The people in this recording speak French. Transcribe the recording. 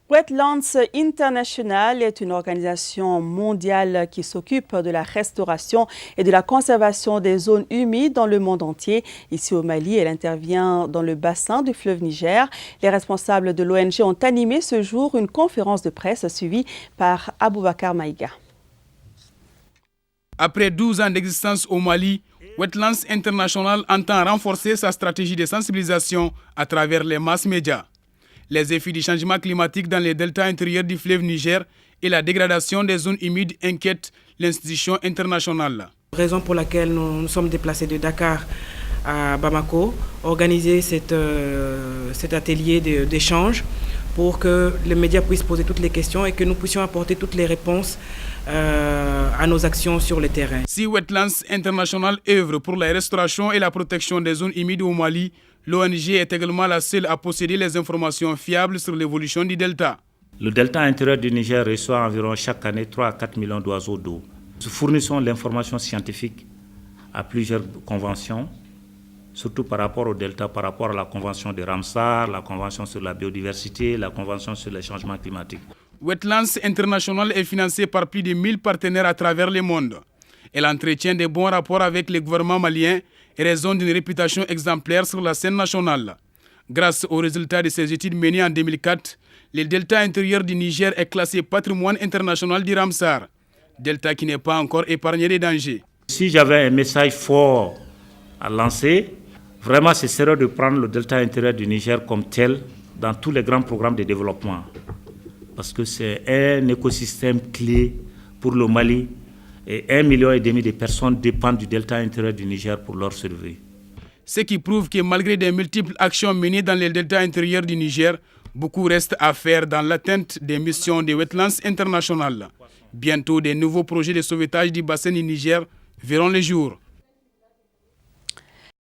Wetlands International est une organisation mondiale qui s'occupe de la restauration et de la conservation des zones humides dans le monde entier. Ici au Mali, elle intervient dans le bassin du fleuve Niger. Les responsables de l'ONG ont animé ce jour une conférence de presse suivie par Aboubakar Maïga. Après 12 ans d'existence au Mali, Wetlands International entend renforcer sa stratégie de sensibilisation à travers les masses médias. Les effets du changement climatique dans les deltas intérieurs du fleuve Niger et la dégradation des zones humides inquiètent l'institution internationale. Raison pour laquelle nous sommes déplacés de Dakar à Bamako, organiser cet atelier d'échange pour que les médias puissent poser toutes les questions et que nous puissions apporter toutes les réponses à nos actions sur le terrain. Si Wetlands International œuvre pour la restauration et la protection des zones humides au Mali, l'ONG est également la seule à posséder les informations fiables sur l'évolution du delta. Le delta intérieur du Niger reçoit environ chaque année 3 à 4 millions d'oiseaux d'eau. Nous fournissons l'information scientifique à plusieurs conventions, surtout par rapport au delta, par rapport à la convention de Ramsar, la convention sur la biodiversité, la convention sur les changements climatiques. Wetlands International est financée par plus de 1000 partenaires à travers le monde. Elle entretient de bons rapports avec les gouvernements maliens et raison d'une réputation exemplaire sur la scène nationale. Grâce aux résultats de ces études menées en 2004, le delta intérieur du Niger est classé patrimoine international du Ramsar, delta qui n'est pas encore épargné des dangers. Si j'avais un message fort à lancer, vraiment ce serait de prendre le delta intérieur du Niger comme tel dans tous les grands programmes de développement. Parce que c'est un écosystème clé pour le Mali. Et 1,5 million de personnes dépendent du delta intérieur du Niger pour leur survie. Ce qui prouve que malgré des multiples actions menées dans le delta intérieur du Niger, beaucoup reste à faire dans l'atteinte des missions de Wetlands International. Bientôt, des nouveaux projets de sauvetage du bassin du Niger verront le jour.